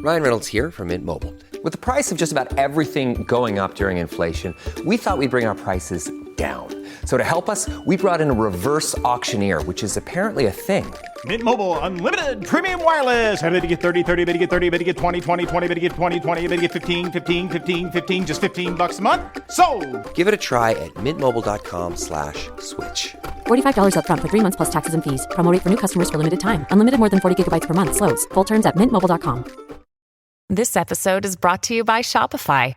Ryan Reynolds here from Mint Mobile. With the price of just about everything going up during inflation, we thought we'd bring our prices down. So to help us, we brought in a reverse auctioneer, which is apparently a thing. Mint Mobile Unlimited Premium Wireless. How to get 30, 30, bit to get 30, bit to get 20, 20, 20, bit to get 20, 20, bit to get 15, 15, 15, 15, just $15 a month? Sold! Give it a try at mintmobile.com/switch. $45 up front for 3 months plus taxes and fees. Promo rate for new customers for limited time. Unlimited more than 40 gigabytes per month. Slows full terms at mintmobile.com. This episode is brought to you by Shopify.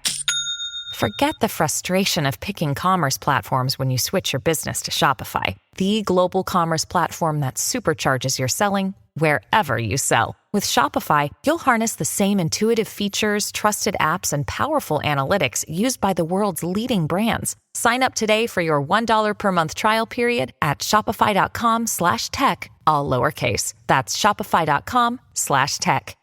Forget the frustration of picking commerce platforms when you switch your business to Shopify, the global commerce platform that supercharges your selling wherever you sell. With Shopify, you'll harness the same intuitive features, trusted apps, and powerful analytics used by the world's leading brands. Sign up today for your $1 per month trial period at shopify.com/tech, all lowercase. That's shopify.com/tech.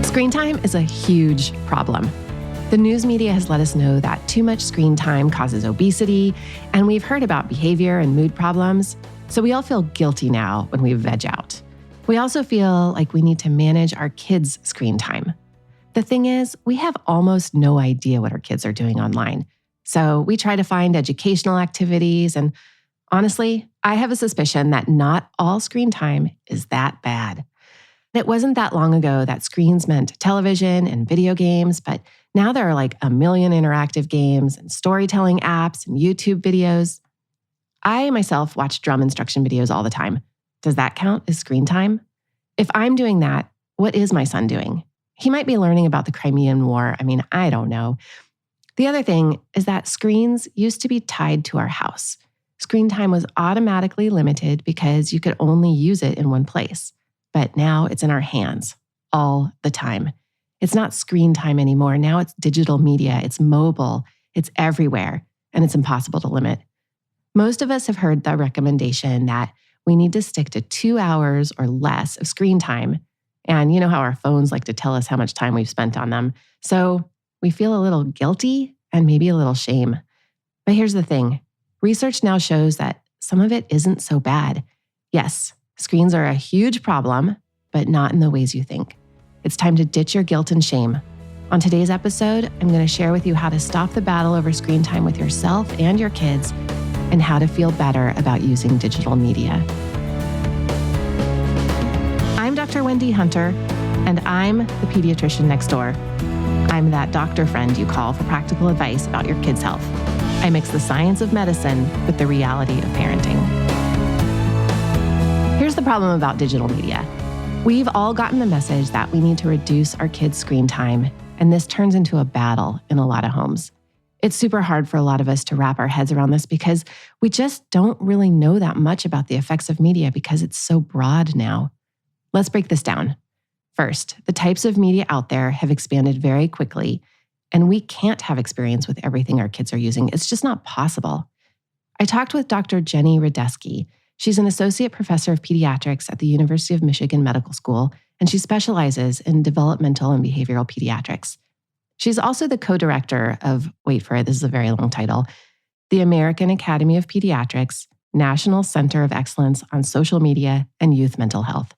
Screen time is a huge problem. The news media has let us know that too much screen time causes obesity, and we've heard about behavior and mood problems, so we all feel guilty now when we veg out. We also feel like we need to manage our kids' screen time. The thing is, we have almost no idea what our kids are doing online, so we try to find educational activities, and honestly, I have a suspicion that not all screen time is that bad. It wasn't that long ago that screens meant television and video games, but now there are like a million interactive games and storytelling apps and YouTube videos. I myself watch drum instruction videos all the time. Does that count as screen time? If I'm doing that, what is my son doing? He might be learning about the Crimean War. I don't know. The other thing is that screens used to be tied to our house. Screen time was automatically limited because you could only use it in one place. But now it's in our hands all the time. It's not screen time anymore. Now it's digital media, it's mobile, it's everywhere, and it's impossible to limit. Most of us have heard the recommendation that we need to stick to 2 hours or less of screen time. And you know how our phones like to tell us how much time we've spent on them. So we feel a little guilty and maybe a little shame. But here's the thing. Research now shows that some of it isn't so bad. Yes, screens are a huge problem, but not in the ways you think. It's time to ditch your guilt and shame. On today's episode, I'm going to share with you how to stop the battle over screen time with yourself and your kids, and how to feel better about using digital media. I'm Dr. Wendy Hunter, and I'm the pediatrician next door. I'm that doctor friend you call for practical advice about your kids' health. I mix the science of medicine with the reality of parenting. Here's the problem about digital media. We've all gotten the message that we need to reduce our kids' screen time, and this turns into a battle in a lot of homes. It's super hard for a lot of us to wrap our heads around this because we just don't really know that much about the effects of media because it's so broad now. Let's break this down. First, the types of media out there have expanded very quickly, and we can't have experience with everything our kids are using. It's just not possible. I talked with Dr. Jenny Radesky. She's an associate professor of pediatrics at the University of Michigan Medical School, and she specializes in developmental and behavioral pediatrics. She's also the co-director of, wait for it, this is a very long title, the American Academy of Pediatrics, National Center of Excellence on Social Media and Youth Mental Health.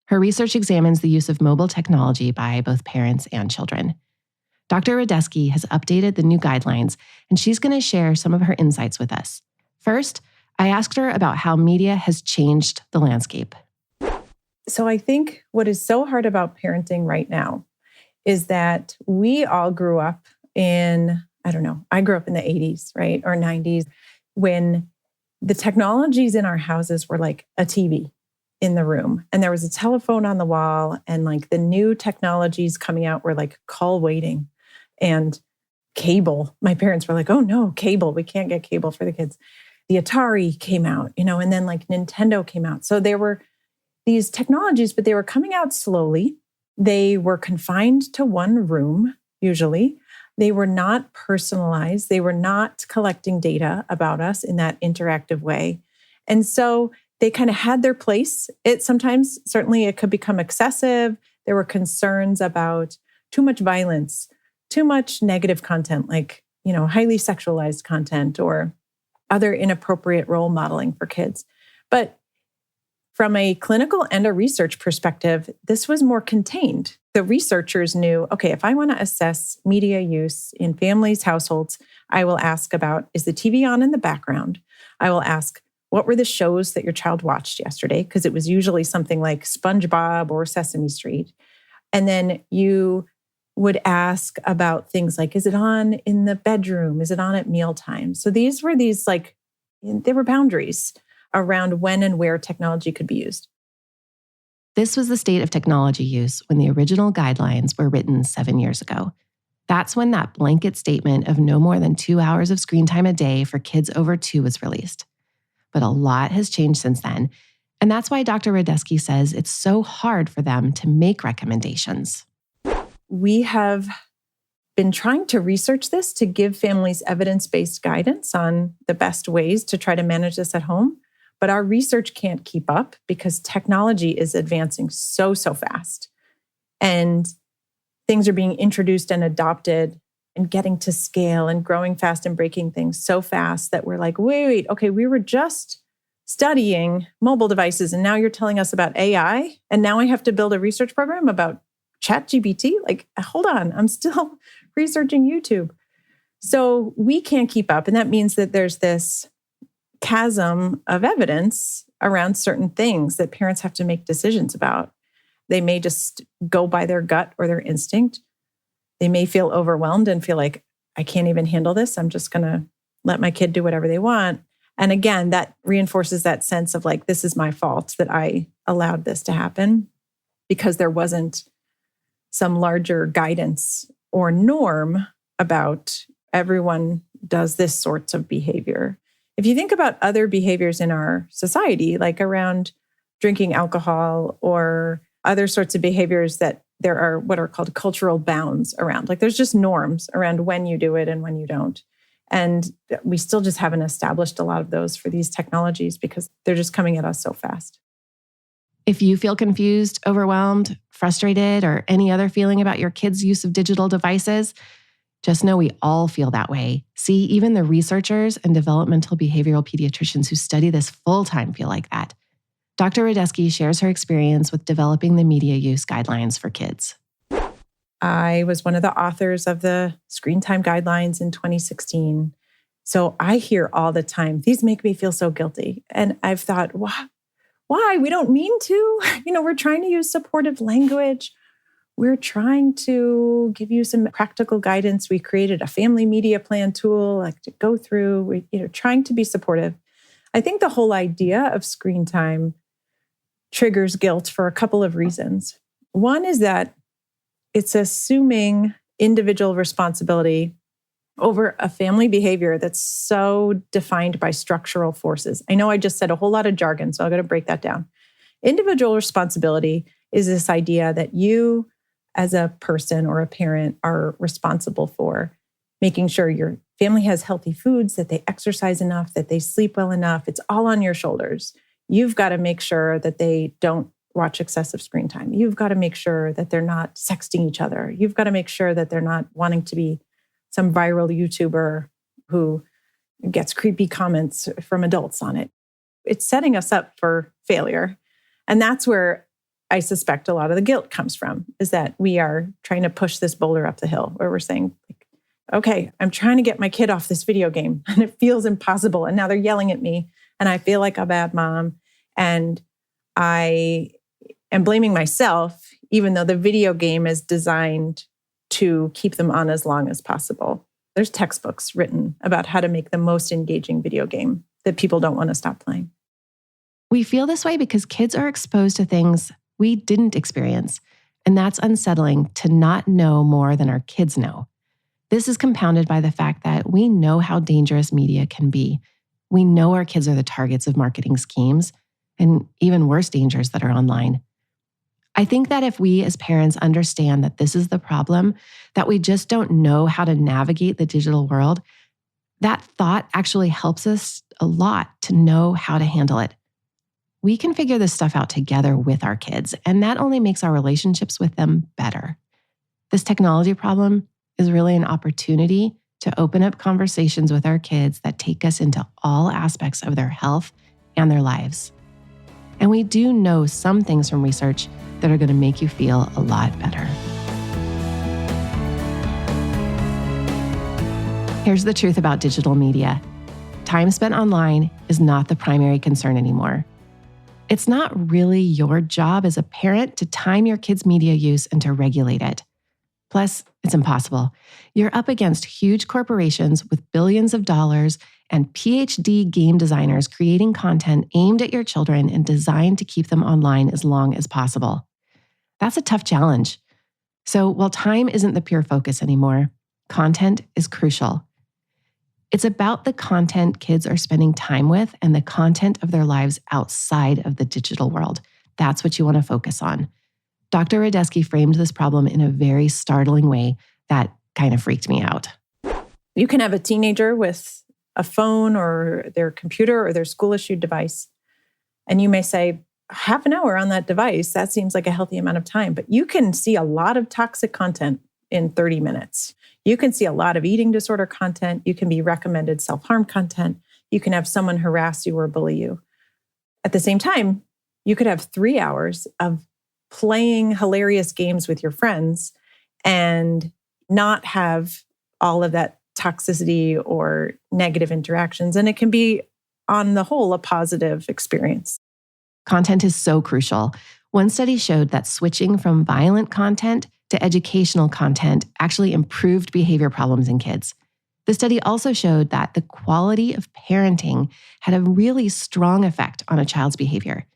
Her research examines the use of mobile technology by both parents and children. Dr. Radesky has updated the new guidelines, and she's going to share some of her insights with us. First, I asked her about how media has changed the landscape. So I think what is so hard about parenting right now is that we all grew up in, I grew up in the 80s, right? Or 90s, when the technologies in our houses were like a TV in the room. And there was a telephone on the wall, and like the new technologies coming out were like call waiting and cable. My parents were like, oh no, cable. We can't get cable for the kids. The Atari came out, and then like Nintendo came out. So there were these technologies, but they were coming out slowly. They were confined to one room, usually. They were not personalized. They were not collecting data about us in that interactive way. And so they kind of had their place. Certainly it could become excessive. There were concerns about too much violence, too much negative content, like, highly sexualized content or other inappropriate role modeling for kids. But From a clinical and a research perspective, this was more contained. The researchers knew, okay, if I want to assess media use in families, households, I will ask about, is the TV on in the background? I will ask, what were the shows that your child watched yesterday? Because it was usually something like SpongeBob or Sesame Street. And then you would ask about things like, is it on in the bedroom? Is it on at mealtime? So they were boundaries around when and where technology could be used. This was the state of technology use when the original guidelines were written 7 years ago. That's when that blanket statement of no more than 2 hours of screen time a day for kids over 2 was released. But a lot has changed since then. And that's why Dr. Radesky says it's so hard for them to make recommendations. We have been trying to research this to give families evidence-based guidance on the best ways to try to manage this at home. But our research can't keep up because technology is advancing so fast. And things are being introduced and adopted and getting to scale and growing fast and breaking things so fast that we're like, wait, okay, we were just studying mobile devices and now you're telling us about AI and now I have to build a research program about ChatGPT? Like, hold on, I'm still researching YouTube. So we can't keep up. And that means that there's this chasm of evidence around certain things that parents have to make decisions about. They may just go by their gut or their instinct. They may feel overwhelmed and feel like, I can't even handle this. I'm just going to let my kid do whatever they want. And again, that reinforces that sense of like, this is my fault that I allowed this to happen because there wasn't some larger guidance or norm about everyone does this sorts of behavior. If you think about other behaviors in our society, like around drinking alcohol or other sorts of behaviors that there are what are called cultural bounds around, like there's just norms around when you do it and when you don't. And we still just haven't established a lot of those for these technologies because they're just coming at us so fast. If you feel confused, overwhelmed, frustrated, or any other feeling about your kids' use of digital devices, just know we all feel that way. See, even the researchers and developmental behavioral pediatricians who study this full-time feel like that. Dr. Radesky shares her experience with developing the media use guidelines for kids. I was one of the authors of the screen time guidelines in 2016. So I hear all the time, these make me feel so guilty. And I've thought, why? We don't mean to. We're trying to use supportive language. We're trying to give you some practical guidance. We created a family media plan tool like to go through. We're trying to be supportive. I think the whole idea of screen time triggers guilt for a couple of reasons. One is that it's assuming individual responsibility over a family behavior that's so defined by structural forces. I know I just said a whole lot of jargon, so I'm going to break that down. Individual responsibility is this idea that you, as a person or a parent, are responsible for making sure your family has healthy foods, that they exercise enough, that they sleep well enough. It's all on your shoulders. You've got to make sure that they don't watch excessive screen time. You've got to make sure that they're not sexting each other. You've got to make sure that they're not wanting to be some viral YouTuber who gets creepy comments from adults on it. It's setting us up for failure. And that's where I suspect a lot of the guilt comes from, is that we are trying to push this boulder up the hill where we're saying, okay, I'm trying to get my kid off this video game and it feels impossible. And now they're yelling at me and I feel like a bad mom. And I am blaming myself, even though the video game is designed to keep them on as long as possible. There's textbooks written about how to make the most engaging video game that people don't want to stop playing. We feel this way because kids are exposed to things we didn't experience, and that's unsettling to not know more than our kids know. This is compounded by the fact that we know how dangerous media can be. We know our kids are the targets of marketing schemes and even worse dangers that are online. I think that if we as parents understand that this is the problem, that we just don't know how to navigate the digital world, that thought actually helps us a lot to know how to handle it. We can figure this stuff out together with our kids, and that only makes our relationships with them better. This technology problem is really an opportunity to open up conversations with our kids that take us into all aspects of their health and their lives. And we do know some things from research that are going to make you feel a lot better. Here's the truth about digital media. Time spent online is not the primary concern anymore. It's not really your job as a parent to time your kids' media use and to regulate it. Plus, it's impossible. You're up against huge corporations with billions of dollars and PhD game designers creating content aimed at your children and designed to keep them online as long as possible. That's a tough challenge. So while time isn't the pure focus anymore, content is crucial. It's about the content kids are spending time with and the content of their lives outside of the digital world. That's what you want to focus on. Dr. Radesky framed this problem in a very startling way that kind of freaked me out. You can have a teenager with a phone or their computer or their school-issued device, and you may say, half an hour on that device, that seems like a healthy amount of time. But you can see a lot of toxic content in 30 minutes. You can see a lot of eating disorder content. You can be recommended self-harm content. You can have someone harass you or bully you. At the same time, you could have 3 hours of playing hilarious games with your friends and not have all of that toxicity or negative interactions. And it can be, on the whole, a positive experience. Content is so crucial. One study showed that switching from violent content to educational content actually improved behavior problems in kids. The study also showed that the quality of parenting had a really strong effect on a child's behavior.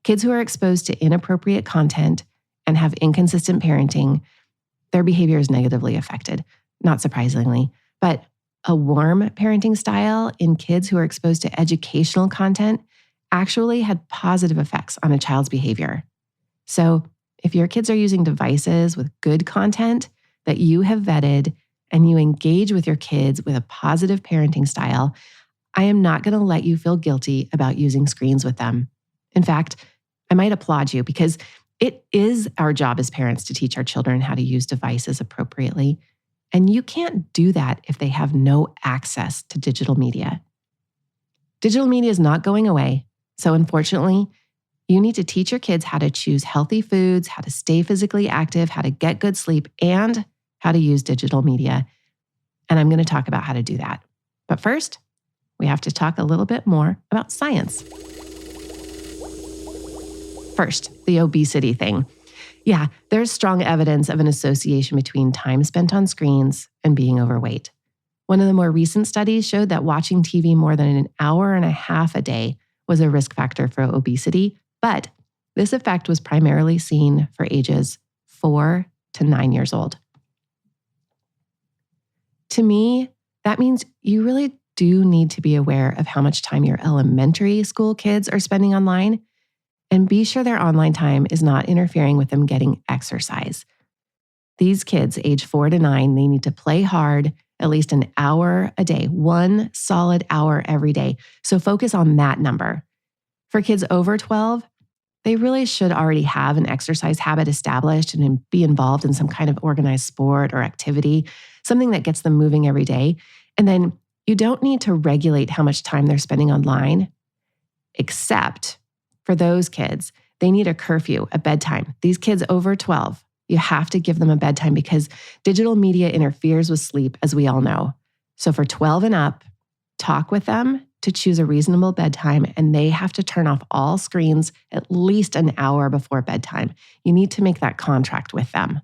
Kids who are exposed to inappropriate content and have inconsistent parenting, their behavior is negatively affected, not surprisingly. But a warm parenting style in kids who are exposed to educational content actually had positive effects on a child's behavior. So if your kids are using devices with good content that you have vetted and you engage with your kids with a positive parenting style, I am not going to let you feel guilty about using screens with them. In fact, I might applaud you because it is our job as parents to teach our children how to use devices appropriately. And you can't do that if they have no access to digital media. Digital media is not going away. So unfortunately, you need to teach your kids how to choose healthy foods, how to stay physically active, how to get good sleep, and how to use digital media. And I'm going to talk about how to do that. But first, we have to talk a little bit more about science. First, the obesity thing. Yeah, there's strong evidence of an association between time spent on screens and being overweight. One of the more recent studies showed that watching TV more than an hour and a half a day was a risk factor for obesity, but this effect was primarily seen for ages 4 to 9 years old. To me, that means you really do need to be aware of how much time your elementary school kids are spending online, and be sure their online time is not interfering with them getting exercise. These kids, age 4 to 9, they need to play hard at least an hour a day, 1 solid hour every day. So focus on that number. For kids over 12, they really should already have an exercise habit established and be involved in some kind of organized sport or activity, something that gets them moving every day. And then you don't need to regulate how much time they're spending online, except for those kids, they need a curfew, a bedtime. These kids over 12, you have to give them a bedtime because digital media interferes with sleep, as we all know. So for 12 and up, talk with them to choose a reasonable bedtime, and they have to turn off all screens at least an hour before bedtime. You need to make that contract with them.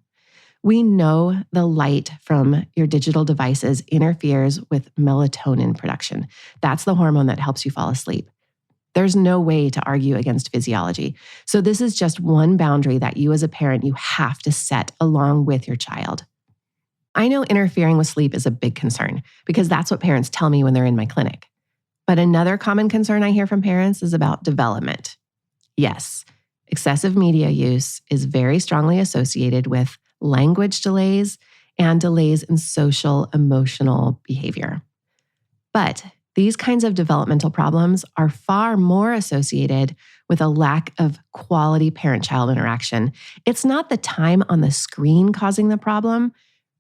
We know the light from your digital devices interferes with melatonin production. That's the hormone that helps you fall asleep. There's no way to argue against physiology. So this is just one boundary that you as a parent, you have to set along with your child. I know interfering with sleep is a big concern because that's what parents tell me when they're in my clinic. But another common concern I hear from parents is about development. Yes, excessive media use is very strongly associated with language delays and delays in social emotional behavior. But these kinds of developmental problems are far more associated with a lack of quality parent-child interaction. It's not the time on the screen causing the problem.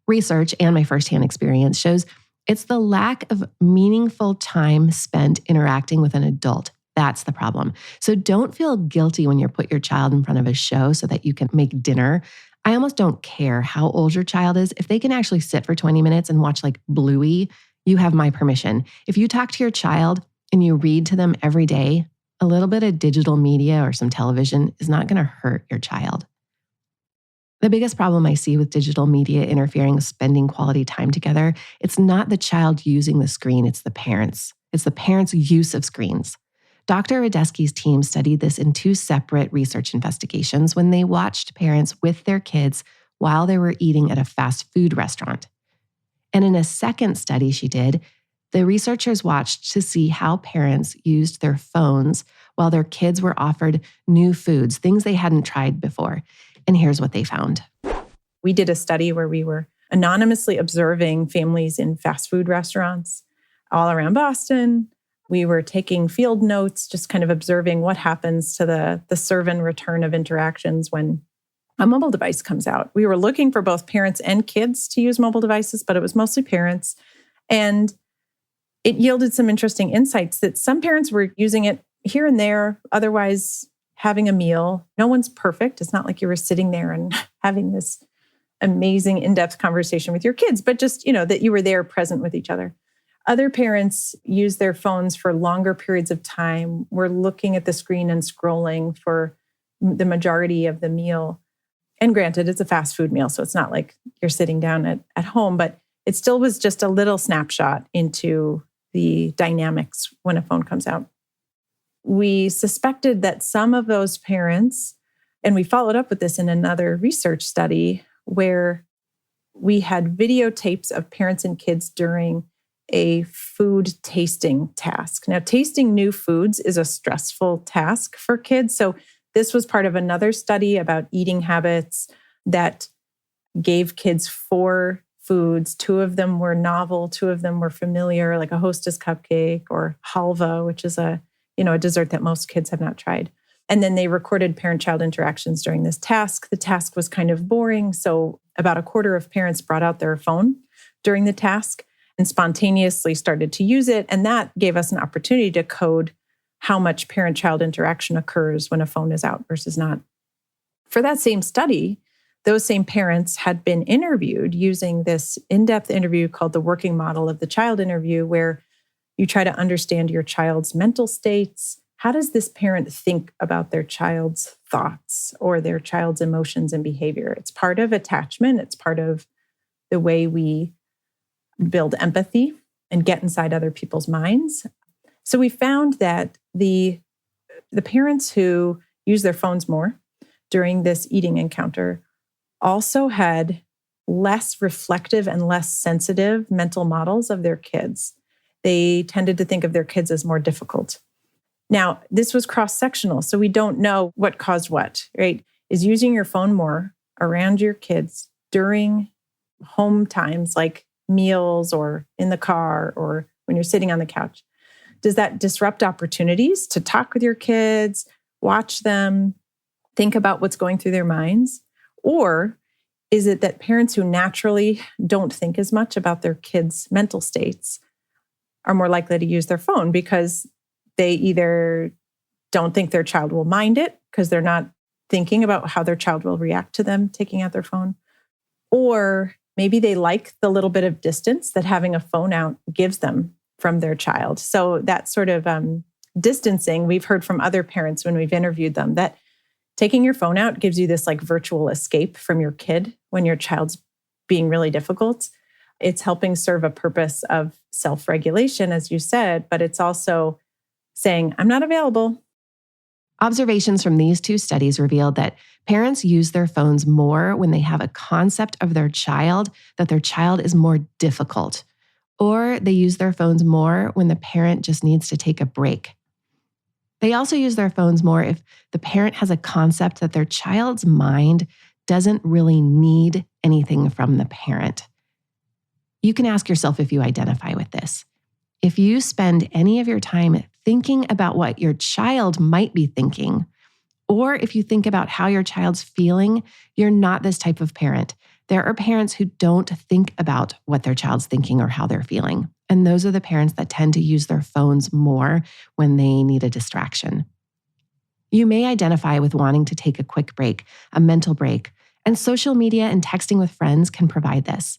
Research and my firsthand experience shows it's the lack of meaningful time spent interacting with an adult That's the problem. So don't feel guilty when you put your child in front of a show so that you can make dinner. I almost don't care how old your child is. If they can actually sit for 20 minutes and watch like Bluey, you have my permission. If you talk to your child and you read to them every day, a little bit of digital media or some television is not going to hurt your child. The biggest problem I see with digital media interfering with spending quality time together, it's not the child using the screen, it's the parents. It's the parents' use of screens. Dr. Radesky's team studied this in 2 separate research investigations when they watched parents with their kids while they were eating at a fast food restaurant. And in a second study she did, the researchers watched to see how parents used their phones while their kids were offered new foods, things they hadn't tried before. And here's what they found. We did a study where we were anonymously observing families in fast food restaurants all around Boston. We were taking field notes, just kind of observing what happens to the serve and return of interactions when a mobile device comes out. We were looking for both parents and kids to use mobile devices, but it was mostly parents. And it yielded some interesting insights that some parents were using it here and there, otherwise having a meal. No one's perfect. It's not like you were sitting there and having this amazing in-depth conversation with your kids, but just, that you were there present with each other. Other parents use their phones for longer periods of time. We're looking at the screen and scrolling for the majority of the meal. And granted, it's a fast food meal, so it's not like you're sitting down at home, but it still was just a little snapshot into the dynamics when a phone comes out. We suspected that some of those parents, and we followed up with this in another research study where we had videotapes of parents and kids during a food tasting task. Now, tasting new foods is a stressful task for kids. So this was part of another study about eating habits that gave kids 4 foods. 2 of them were novel, 2 of them were familiar, like a Hostess cupcake or halva, which is a dessert that most kids have not tried. And then they recorded parent-child interactions during this task. The task was kind of boring, so about a quarter of parents brought out their phone during the task and spontaneously started to use it. And that gave us an opportunity to code how much parent-child interaction occurs when a phone is out versus not. For that same study, those same parents had been interviewed using this in-depth interview called the working model of the child interview, where you try to understand your child's mental states. How does this parent think about their child's thoughts or their child's emotions and behavior? It's part of attachment. It's part of the way we build empathy and get inside other people's minds. So we found that the parents who use their phones more during this eating encounter also had less reflective and less sensitive mental models of their kids. They tended to think of their kids as more difficult. Now, this was cross-sectional, so we don't know what caused what, right? Is using your phone more around your kids during home times like meals or in the car or when you're sitting on the couch, does that disrupt opportunities to talk with your kids, watch them, think about what's going through their minds? Or is it that parents who naturally don't think as much about their kids' mental states are more likely to use their phone because they either don't think their child will mind it because they're not thinking about how their child will react to them taking out their phone, or maybe they like the little bit of distance that having a phone out gives them from their child. So that sort of distancing, we've heard from other parents when we've interviewed them that taking your phone out gives you this like virtual escape from your kid when your child's being really difficult. It's helping serve a purpose of self-regulation, as you said, but it's also saying, I'm not available. Observations from these 2 studies revealed that parents use their phones more when they have a concept of their child that their child is more difficult, or they use their phones more when the parent just needs to take a break. They also use their phones more if the parent has a concept that their child's mind doesn't really need anything from the parent. You can ask yourself if you identify with this. If you spend any of your time thinking about what your child might be thinking, or if you think about how your child's feeling, you're not this type of parent. There are parents who don't think about what their child's thinking or how they're feeling. And those are the parents that tend to use their phones more when they need a distraction. You may identify with wanting to take a quick break, a mental break, and social media and texting with friends can provide this.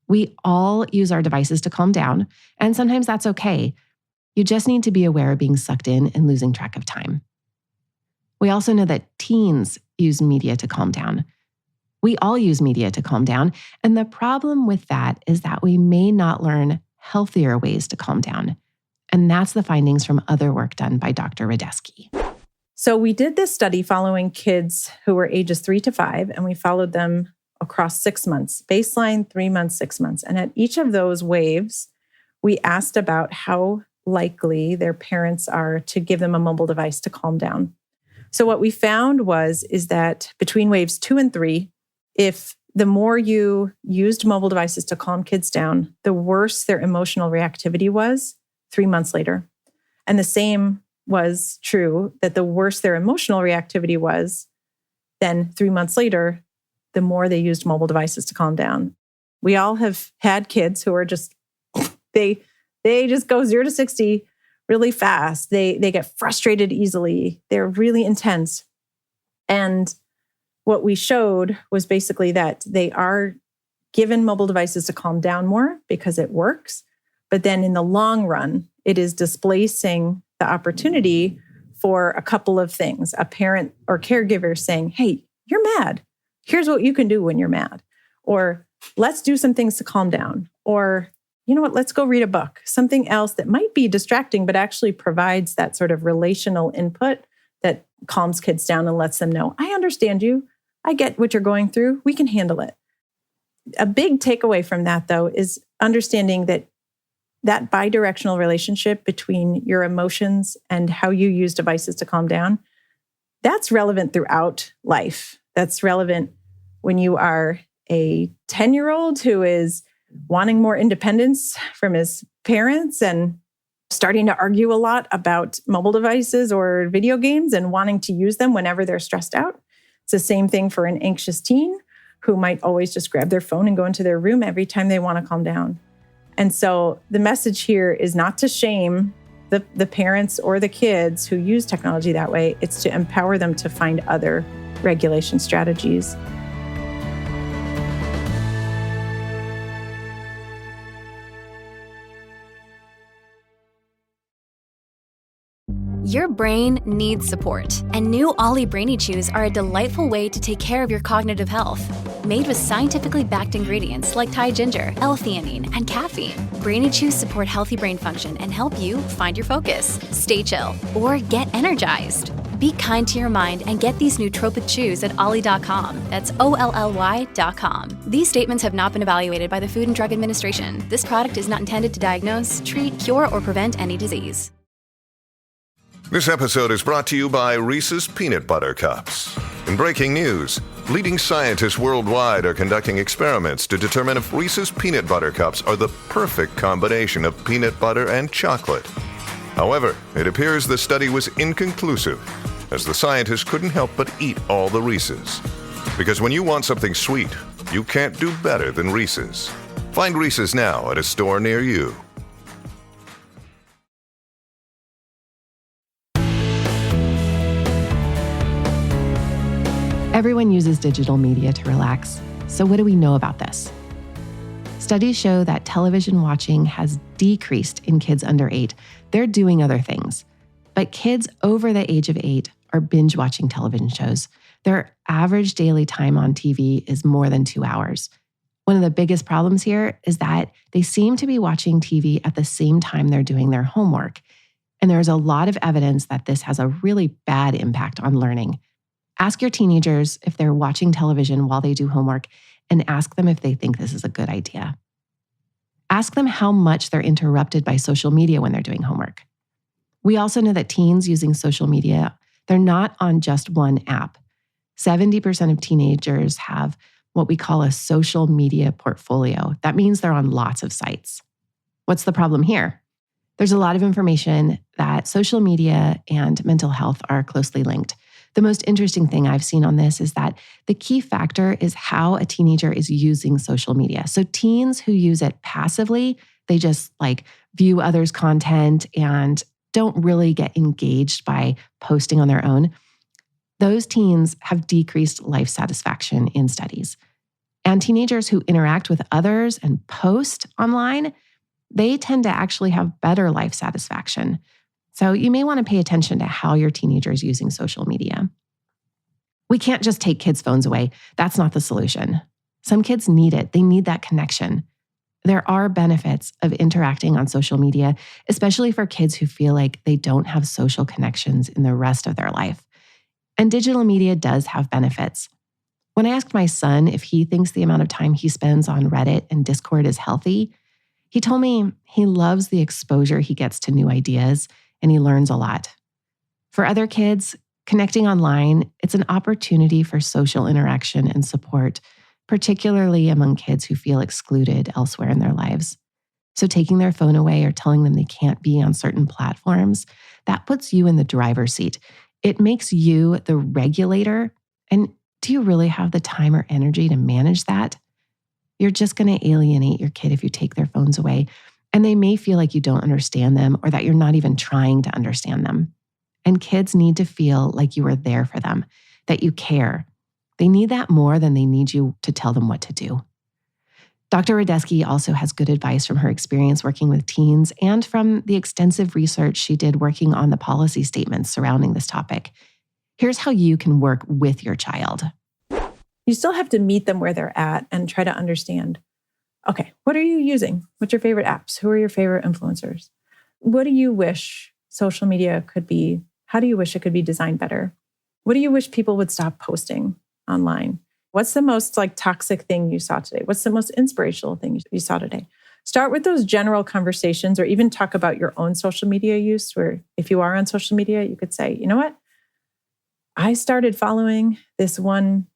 We all use our devices to calm down, and sometimes that's okay. You just need to be aware of being sucked in and losing track of time. We also know that teens use media to calm down. We all use media to calm down, and the problem with that is that we may not learn healthier ways to calm down. And that's the findings from other work done by Dr. Radesky. So we did this study following kids who were ages 3 to 5, and we followed them across 6 months, baseline, 3 months, 6 months. And at each of those waves, we asked about how likely their parents are to give them a mobile device to calm down. So what we found is that between waves 2 and 3, if the more you used mobile devices to calm kids down, the worse their emotional reactivity was 3 months later. And the same was true, that the worse their emotional reactivity was, then 3 months later, the more they used mobile devices to calm down. We all have had kids who are just, they just go 0 to 60 really fast. They get frustrated easily. They're really intense. And what we showed was basically that they are given mobile devices to calm down more because it works. But then in the long run, it is displacing the opportunity for a couple of things. A parent or caregiver saying, hey, you're mad. Here's what you can do when you're mad. Or let's do some things to calm down. Or, you know what, let's go read a book. Something else that might be distracting, but actually provides that sort of relational input that calms kids down and lets them know, I understand you. I get what you're going through. We can handle it. A big takeaway from that, though, is understanding that bidirectional relationship between your emotions and how you use devices to calm down, that's relevant throughout life. That's relevant when you are a 10-year-old who is wanting more independence from his parents and starting to argue a lot about mobile devices or video games and wanting to use them whenever they're stressed out. It's the same thing for an anxious teen who might always just grab their phone and go into their room every time they want to calm down. And so the message here is not to shame the parents or the kids who use technology that way. It's to empower them to find other regulation strategies. Your brain needs support, and new Ollie Brainy Chews are a delightful way to take care of your cognitive health. Made with scientifically backed ingredients like Thai ginger, L-theanine, and caffeine, Brainy Chews support healthy brain function and help you find your focus, stay chill, or get energized. Be kind to your mind and get these nootropic chews at ollie.com. That's OLLY.com. These statements have not been evaluated by the Food and Drug Administration. This product is not intended to diagnose, treat, cure, or prevent any disease. This episode is brought to you by Reese's Peanut Butter Cups. In breaking news, leading scientists worldwide are conducting experiments to determine if Reese's Peanut Butter Cups are the perfect combination of peanut butter and chocolate. However, it appears the study was inconclusive, as the scientists couldn't help but eat all the Reese's. Because when you want something sweet, you can't do better than Reese's. Find Reese's now at a store near you. Everyone uses digital media to relax. So what do we know about this? Studies show that television watching has decreased in kids under 8. They're doing other things. But kids over the age of 8 are binge watching television shows. Their average daily time on TV is more than 2 hours. One of the biggest problems here is that they seem to be watching TV at the same time they're doing their homework. And there's a lot of evidence that this has a really bad impact on learning. Ask your teenagers if they're watching television while they do homework, and ask them if they think this is a good idea. Ask them how much they're interrupted by social media when they're doing homework. We also know that teens using social media, they're not on just one app. 70% of teenagers have what we call a social media portfolio. That means they're on lots of sites. What's the problem here? There's a lot of information that social media and mental health are closely linked. The most interesting thing I've seen on this is that the key factor is how a teenager is using social media. So teens who use it passively, They just view others' content and don't really get engaged by posting on their own. Those teens have decreased life satisfaction in studies. And teenagers who interact with others and post online, they tend to actually have better life satisfaction. So you may want to pay attention to how your teenager is using social media. We can't just take kids' phones away. That's not the solution. Some kids need it. They need that connection. There are benefits of interacting on social media, especially for kids who feel like they don't have social connections in the rest of their life. And digital media does have benefits. When I asked my son if he thinks the amount of time he spends on Reddit and Discord is healthy, he told me he loves the exposure he gets to new ideas and he learns a lot. For other kids, connecting online, it's an opportunity for social interaction and support, particularly among kids who feel excluded elsewhere in their lives. So taking their phone away or telling them they can't be on certain platforms, that puts you in the driver's seat. It makes you the regulator. And do you really have the time or energy to manage that? You're just going to alienate your kid if you take their phones away. And they may feel like you don't understand them or that you're not even trying to understand them. And kids need to feel like you are there for them, that you care. They need that more than they need you to tell them what to do. Dr. Radesky also has good advice from her experience working with teens and from the extensive research she did working on the policy statements surrounding this topic. Here's how you can work with your child. You still have to meet them where they're at and try to understand, okay, what are you using? What's your favorite apps? Who are your favorite influencers? What do you wish social media could be? How do you wish it could be designed better? What do you wish people would stop posting online? What's the most toxic thing you saw today? What's the most inspirational thing you saw today? Start with those general conversations or even talk about your own social media use, where if you are on social media, you could say, you know what? I started following this one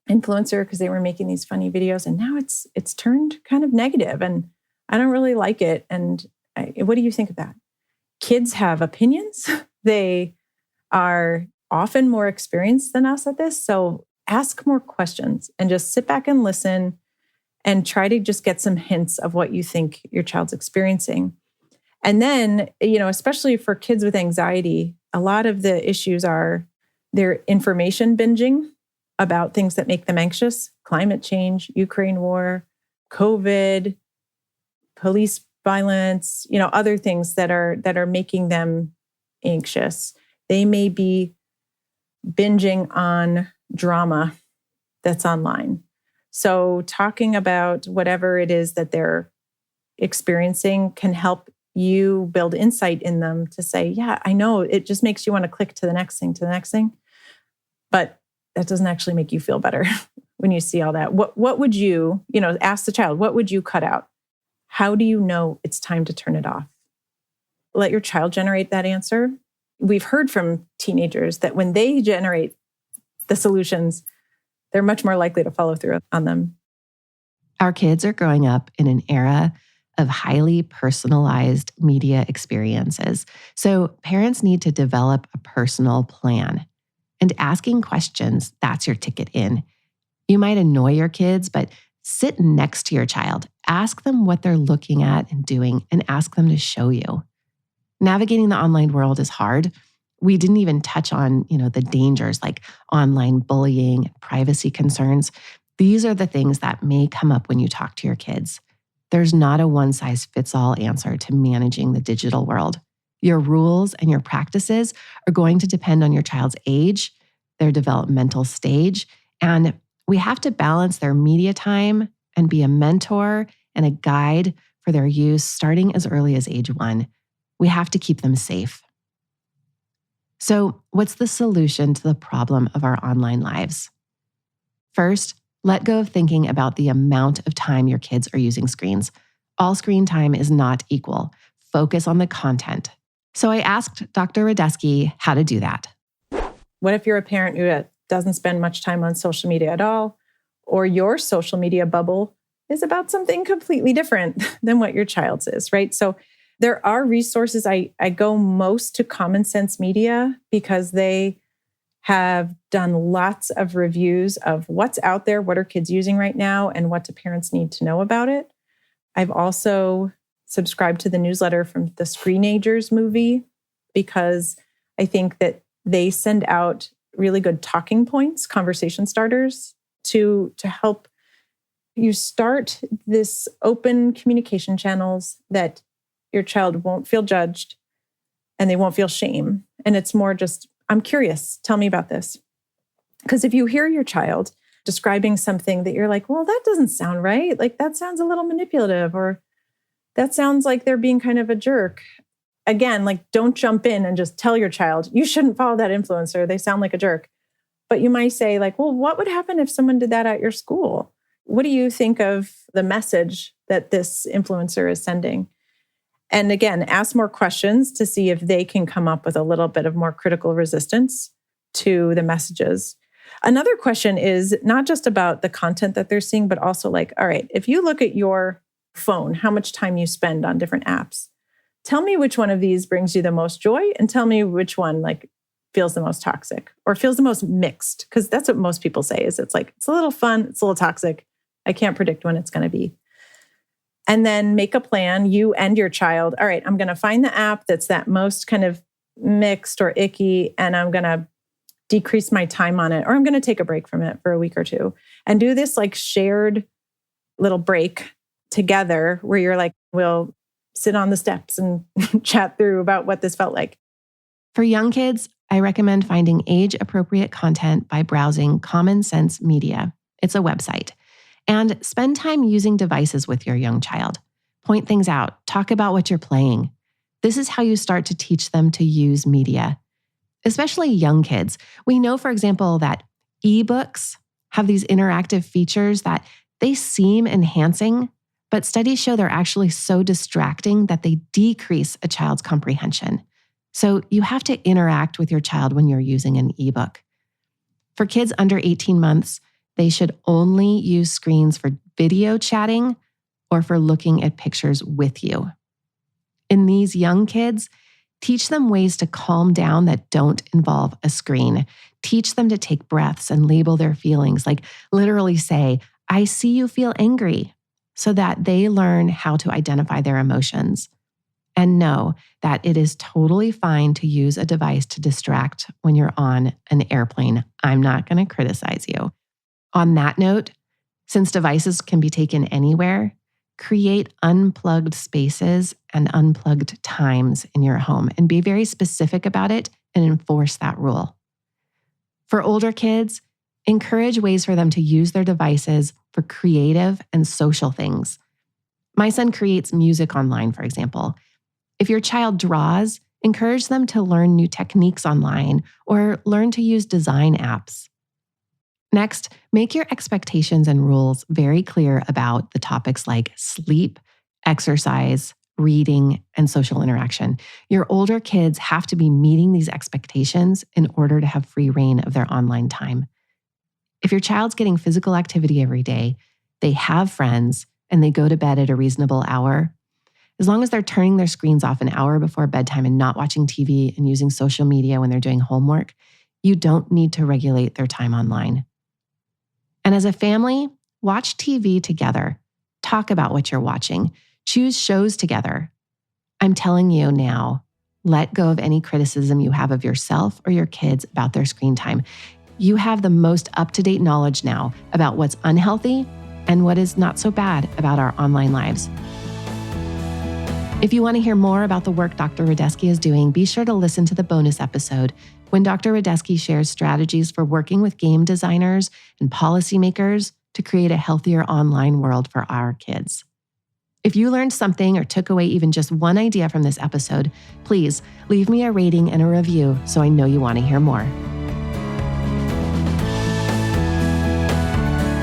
influencer because they were making these funny videos and now it's turned kind of negative and I don't really like it. And what do you think of that? Kids have opinions. They are often more experienced than us at this. So ask more questions and just sit back and listen and try to just get some hints of what you think your child's experiencing. And then, especially for kids with anxiety, a lot of the issues are their information binging about things that make them anxious: climate change, Ukraine war, COVID, police violence, other things that are making them anxious. They may be binging on drama that's online. So talking about whatever it is that they're experiencing can help you build insight in them to say, yeah, I know it just makes you want to click to the next thing. But that doesn't actually make you feel better when you see all that. What would you, ask the child, what would you cut out? How do you know it's time to turn it off? Let your child generate that answer. We've heard from teenagers that when they generate the solutions, they're much more likely to follow through on them. Our kids are growing up in an era of highly personalized media experiences. So parents need to develop a personal plan. And asking questions, that's your ticket in. You might annoy your kids, but sit next to your child. Ask them what they're looking at and doing, and ask them to show you. Navigating the online world is hard. We didn't even touch on, the dangers like online bullying, privacy concerns. These are the things that may come up when you talk to your kids. There's not a one-size-fits-all answer to managing the digital world. Your rules and your practices are going to depend on your child's age, their developmental stage, and we have to balance their media time and be a mentor and a guide for their use starting as early as age 1. We have to keep them safe. So, what's the solution to the problem of our online lives? First, let go of thinking about the amount of time your kids are using screens. All screen time is not equal. Focus on the content. So I asked Dr. Radesky how to do that. What if you're a parent who doesn't spend much time on social media at all, or your social media bubble is about something completely different than what your child's is, right? So there are resources. I go most to Common Sense Media because they have done lots of reviews of what's out there, what are kids using right now, and what do parents need to know about it. I've also subscribe to the newsletter from the Screenagers Movie, because I think that they send out really good talking points, conversation starters to help you start this open communication channels that your child won't feel judged and they won't feel shame. And it's more just, I'm curious, tell me about this. Because if you hear your child describing something that you're like, well, that doesn't sound right. Like that sounds a little manipulative, or that sounds like they're being kind of a jerk. Again, like don't jump in and just tell your child, you shouldn't follow that influencer. They sound like a jerk. But you might say like, well, what would happen if someone did that at your school? What do you think of the message that this influencer is sending? And again, ask more questions to see if they can come up with a little bit of more critical resistance to the messages. Another question is not just about the content that they're seeing, but also like, all right, if you look at your phone, how much time you spend on different apps, tell me which one of these brings you the most joy and tell me which one like feels the most toxic or feels the most mixed. Because that's what most people say is it's like, it's a little fun, it's a little toxic. I can't predict when it's going to be. And then make a plan, you and your child. All right, I'm going to find the app that's that most kind of mixed or icky, and I'm going to decrease my time on it, or I'm going to take a break from it for a week or two and do this like shared little break together where you're like, we'll sit on the steps and chat through about what this felt like. For young kids, I recommend finding age-appropriate content by browsing Common Sense Media. It's a website. And spend time using devices with your young child. Point things out. Talk about what you're playing. This is how you start to teach them to use media. Especially young kids. We know, for example, that ebooks have these interactive features that they seem enhancing, but studies show they're actually so distracting that they decrease a child's comprehension. So you have to interact with your child when you're using an ebook. For kids under 18 months, they should only use screens for video chatting or for looking at pictures with you. In these young kids, teach them ways to calm down that don't involve a screen. Teach them to take breaths and label their feelings, like literally say, I see you feel angry, so that they learn how to identify their emotions. And know that it is totally fine to use a device to distract when you're on an airplane. I'm not going to criticize you. On that note, since devices can be taken anywhere, create unplugged spaces and unplugged times in your home and be very specific about it and enforce that rule. For older kids, encourage ways for them to use their devices for creative and social things. My son creates music online, for example. If your child draws, encourage them to learn new techniques online or learn to use design apps. Next, make your expectations and rules very clear about the topics like sleep, exercise, reading, and social interaction. Your older kids have to be meeting these expectations in order to have free reign of their online time. If your child's getting physical activity every day, they have friends, and they go to bed at a reasonable hour, as long as they're turning their screens off an hour before bedtime and not watching TV and using social media when they're doing homework, you don't need to regulate their time online. And as a family, watch TV together. Talk about what you're watching. Choose shows together. I'm telling you now, let go of any criticism you have of yourself or your kids about their screen time. You have the most up-to-date knowledge now about what's unhealthy and what is not so bad about our online lives. If you want to hear more about the work Dr. Radesky is doing, be sure to listen to the bonus episode when Dr. Radesky shares strategies for working with game designers and policymakers to create a healthier online world for our kids. If you learned something or took away even just one idea from this episode, please leave me a rating and a review so I know you want to hear more.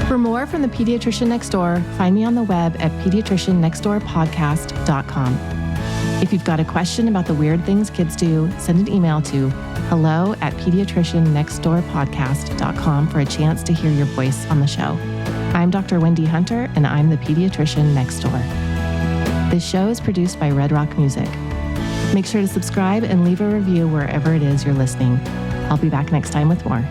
For more from the Pediatrician Next Door, find me on the web at pediatriciannextdoorpodcast.com. If you've got a question about the weird things kids do, send an email to hello@pediatriciannextdoorpodcast.com for a chance to hear your voice on the show. I'm Dr. Wendy Hunter, and I'm the Pediatrician Next Door. This show is produced by Red Rock Music. Make sure to subscribe and leave a review wherever it is you're listening. I'll be back next time with more.